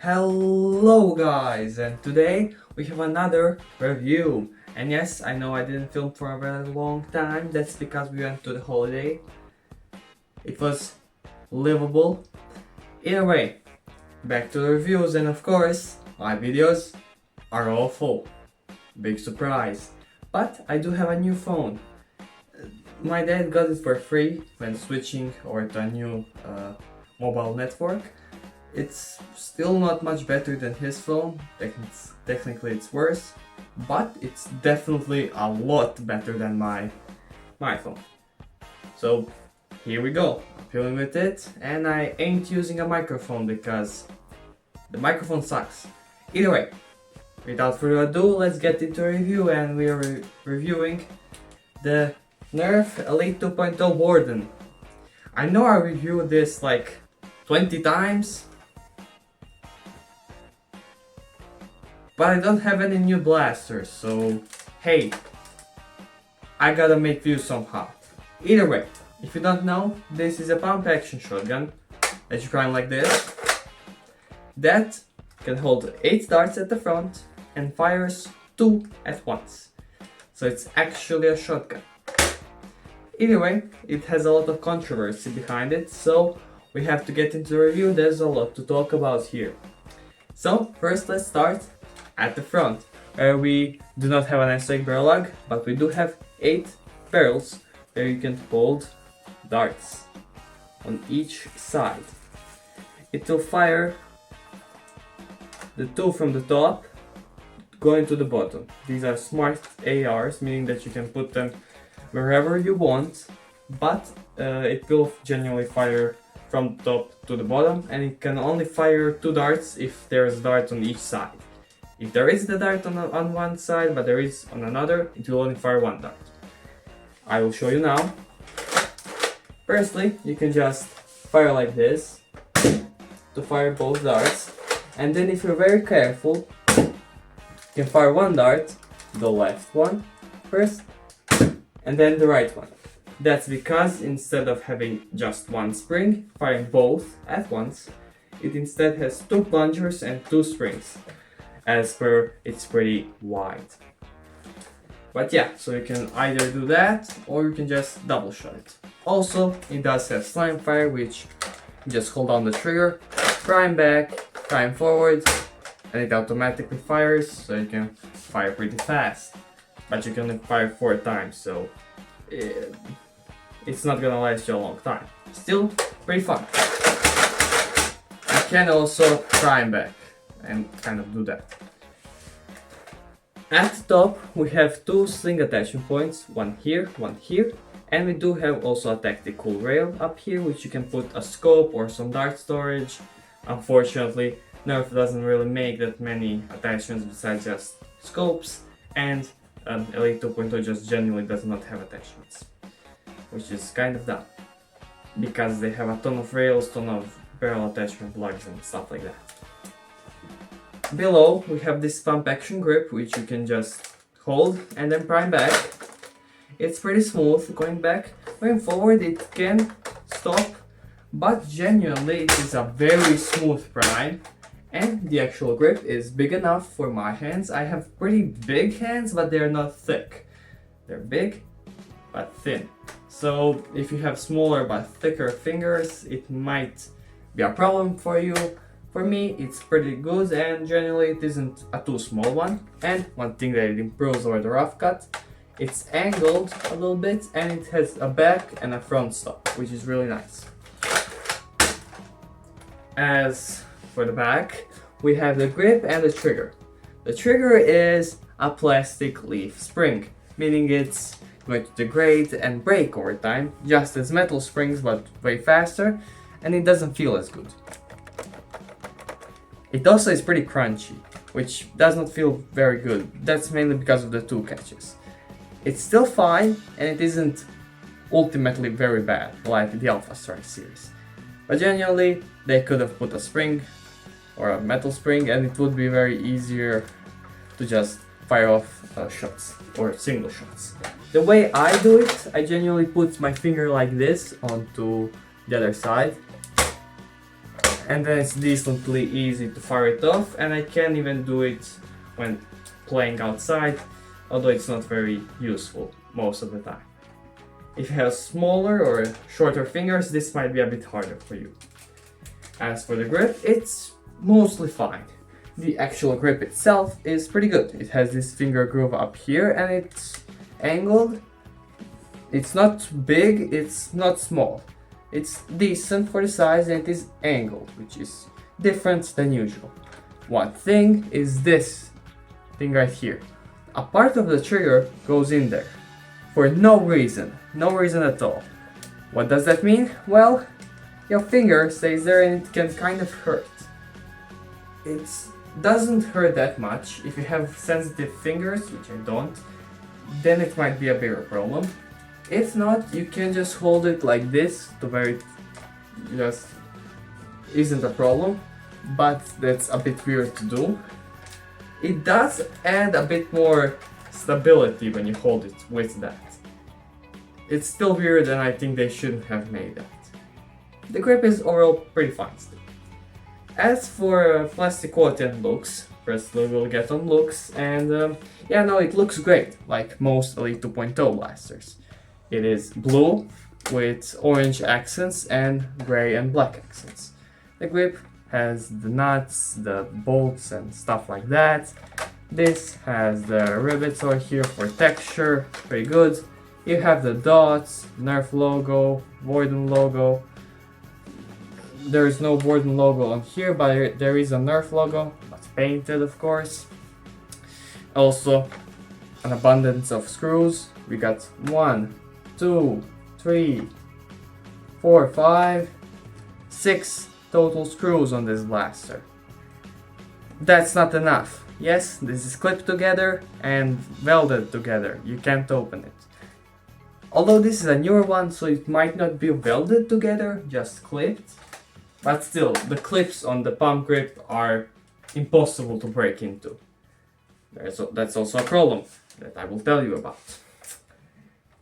Hello guys, and today we have another review. And yes, I know I didn't film for a very long time. That's because we went to the holiday. It was livable. Either way, back to the reviews, and of course my videos are all full. Big surprise. But I do have a new phone. My dad got it for free when switching over to a new mobile network. It's still not much better than his phone, technically it's worse, but it's definitely a lot better than my phone. So here we go, I'm filming with it, and I ain't using a microphone because the microphone sucks. Either way, without further ado, let's get into a review, and we are reviewing the Nerf Elite 2.0 Warden. I know I reviewed this like 20 times, but I don't have any new blasters, so hey, I gotta make views somehow. Either way, if you don't know, this is a pump action shotgun that you prime like this, that can hold 8 darts at the front and fires 2 at once. So it's actually a shotgun. Either way, it has a lot of controversy behind it, so we have to get into the review. There's a lot to talk about here. So first let's start at the front, where we do not have an SOIC barrel lug, but we do have 8 barrels where you can hold darts on each side. It will fire the 2 from the top going to the bottom. These are smart ARs, meaning that you can put them wherever you want, but it will genuinely fire from top to the bottom, and it can only fire 2 darts if there's a dart on each side. If there is the dart on one side, but there is on another, it will only fire 1 dart. I will show you now. Firstly, you can just fire like this to fire both darts, and then if you're very careful, you can fire 1 dart, the left one first, and then the right one. That's because instead of having just 1 spring, firing both at once, it instead has 2 plungers and 2 springs. As per, it's pretty wide. But yeah, so you can either do that or you can just double shot it. Also, it does have slime fire, which you just hold down the trigger, prime back, prime forward, and it automatically fires, so you can fire pretty fast. But you can only fire 4 times, so it's not gonna last you a long time. Still pretty fun. You can also prime back and kind of do that. At the top we have 2 sling attachment points, one here, and we do have also a tactical rail up here, which you can put a scope or some dart storage. Unfortunately, Nerf doesn't really make that many attachments besides just scopes, and Elite 2.0 just genuinely does not have attachments, which is kind of dumb, because they have a ton of rails, ton of barrel attachment lugs and stuff like that. Below we have this pump action grip, which you can just hold and then prime back. It's pretty smooth going back. Going forward it can stop, but genuinely it is a very smooth prime, and the actual grip is big enough for my hands. I have pretty big hands, but they're not thick. They're big but thin. So if you have smaller but thicker fingers, it might be a problem for you. For me, it's pretty good, and generally it isn't a too small one. And one thing that it improves over the rough cut, it's angled a little bit, and it has a back and a front stop, which is really nice. As for the back, we have the grip and the trigger. The trigger is a plastic leaf spring, meaning it's going to degrade and break over time, just as metal springs, but way faster, and it doesn't feel as good. It also is pretty crunchy, which does not feel very good. That's mainly because of the 2 catches. It's still fine, and it isn't ultimately very bad, like the Alpha Strike series. But generally, they could have put a spring, or a metal spring, and it would be very easier to just fire off shots, or single shots. The way I do it, I genuinely put my finger like this onto the other side, and then it's decently easy to fire it off, and I can even do it when playing outside, although it's not very useful most of the time. If you have smaller or shorter fingers, this might be a bit harder for you. As for the grip, it's mostly fine. The actual grip itself is pretty good. It has this finger groove up here and it's angled. It's not big, it's not small. It's decent for the size and it is angled, which is different than usual. One thing is this thing right here. A part of the trigger goes in there for no reason at all. What does that mean? Well, your finger stays there and it can kind of hurt. It doesn't hurt that much. If you have sensitive fingers, which I don't, then it might be a bigger problem. If not, you can just hold it like this to where it just isn't a problem, but that's a bit weird to do. It does add a bit more stability when you hold it with that. It's still weird and I think they shouldn't have made that. The grip is overall pretty fine still. As for plastic quality and looks, first we will get on looks, and yeah, no, it looks great, like most Elite 2.0 blasters. It is blue with orange accents and gray and black accents. The grip has the nuts, the bolts and stuff like that. This has the rivets over here for texture, pretty good. You have the dots, Nerf logo, Warden logo. There is no Warden logo on here, but there is a Nerf logo, that's painted of course. Also, an abundance of screws. We got 1, 2, 3, 4, 5, 6 total screws on this blaster. That's not enough. Yes, this is clipped together and welded together. You can't open it. Although this is a newer one, so it might not be welded together, just clipped. But still, the clips on the pump grip are impossible to break into. That's also a problem that I will tell you about.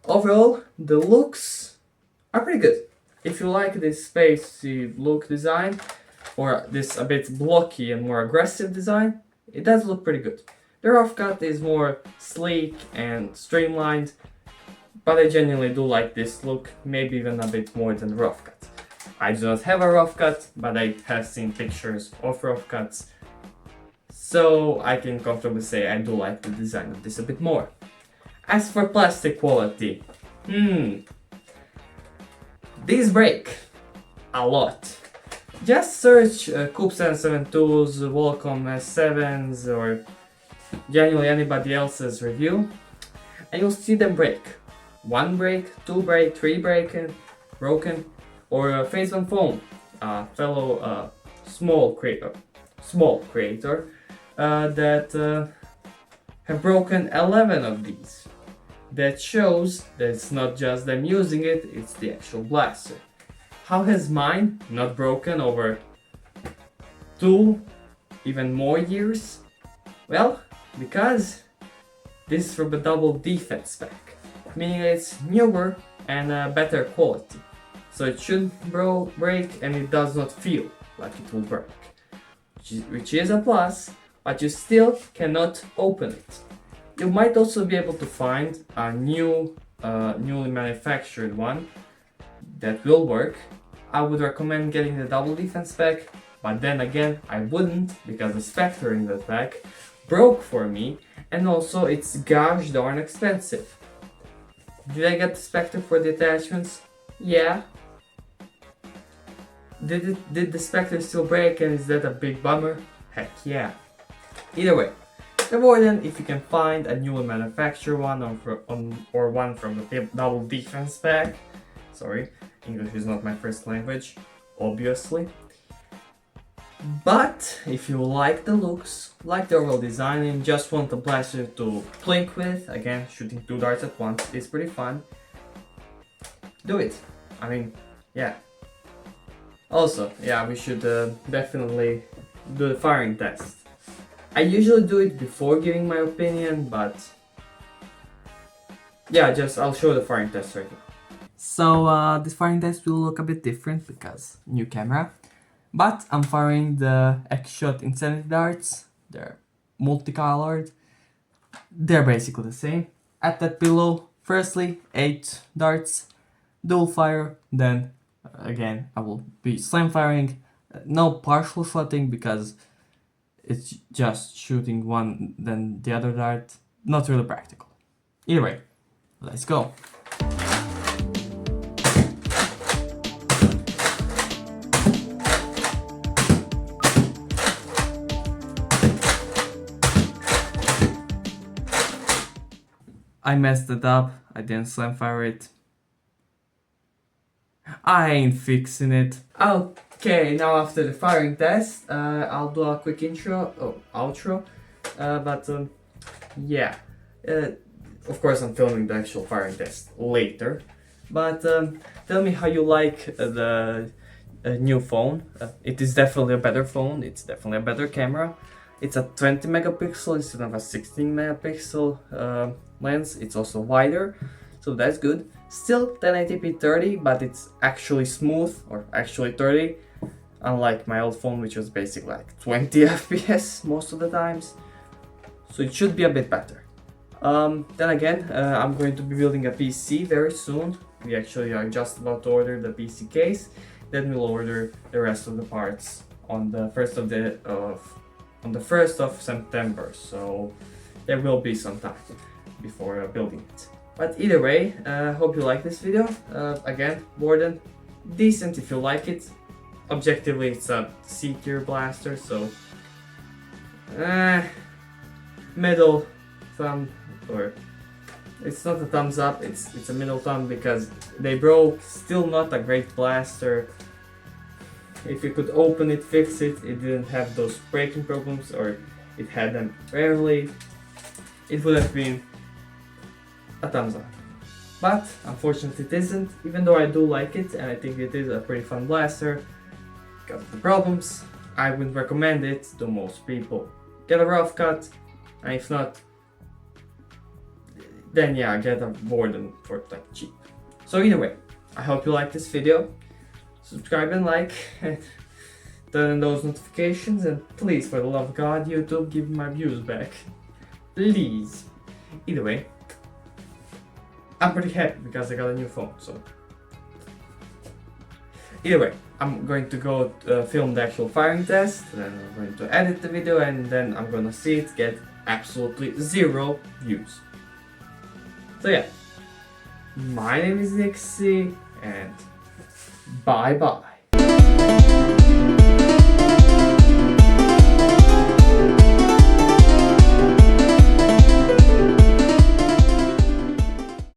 Overall, the looks are pretty good. If you like this spacey look design, or this a bit blocky and more aggressive design, it does look pretty good. The rough cut is more sleek and streamlined, but I genuinely do like this look, maybe even a bit more than the rough cut. I do not have a rough cut, but I have seen pictures of rough cuts, so I can comfortably say I do like the design of this a bit more. As for plastic quality, these break a lot. Just search Coop 772's, Wacom S7's, or genuinely anybody else's review, and you'll see them break. 1 break, 2 break, 3 broken, or Phase 1 Foam, a fellow small creator that have broken 11 of these. That shows that it's not just them using it, it's the actual blaster. How has mine not broken over 2, even more years? Well, because this is from a double defense pack, meaning it's newer and better quality. So it shouldn't break and it does not feel like it will break, which is a plus, but you still cannot open it. You might also be able to find a newly manufactured one that will work. I would recommend getting the double defense pack, but then again I wouldn't, because the Spectre in that pack broke for me, and also it's gosh darn expensive. Did I get the Spectre for the attachments? Yeah. Did the Spectre still break, and is that a big bummer? Heck yeah. Either way, the Warden, if you can find a newly manufactured one or one from the double defense pack, sorry, English is not my first language, obviously. But if you like the looks, like the overall design, and just want a blaster to plink with, again, shooting 2 darts at once is pretty fun, do it. I mean, yeah. Also, yeah, we should definitely do the firing test. I usually do it before giving my opinion, but yeah, I'll show the firing test right now. So this firing test will look a bit different because new camera. But I'm firing the X-Shot Insanity darts. They're multicolored. They're basically the same. At that below, firstly 8 darts, dual fire, then again I will be slam firing, no partial shotting because it's just shooting one then the other dart, not really practical. Either way, let's go. I messed it up, I didn't slam fire it. I ain't fixing it. Okay, now after the firing test, I'll do a quick outro. Yeah. Of course, I'm filming the actual firing test later. But tell me how you like the new phone. It is definitely a better phone. It's definitely a better camera. It's a 20 megapixel instead of a 16 megapixel lens. It's also wider, so that's good. Still 1080p 30, but it's actually smooth, or actually 30, unlike my old phone, which was basically like 20 FPS most of the times. So it should be a bit better. Then again, I'm going to be building a PC very soon. We actually are just about to order the PC case. Then we'll order the rest of the parts on the 1st of September. So there will be some time before building it. But either way, hope you like this video. Again, Warden, decent if you like it. Objectively, it's a C-tier blaster, so middle thumb, or it's not a thumbs up, it's a middle thumb because they broke. Still not a great blaster. If you could open it, fix it, it didn't have those breaking problems, or it had them rarely, it would have been a thumbs up. But unfortunately it isn't, even though I do like it and I think it is a pretty fun blaster. Because of the problems, I would recommend it to most people. Get a rough cut, and if not, then yeah, get a Warden for like cheap. So either way, I hope you like this video. Subscribe and like, and turn on those notifications, and please, for the love of God, YouTube, give me my views back. Please. Either way, I'm pretty happy because I got a new phone, so. Either way, I'm going to go film the actual firing test, then I'm going to edit the video, and then I'm gonna see it get absolutely 0 views. So yeah, my name is Nixie, and bye bye.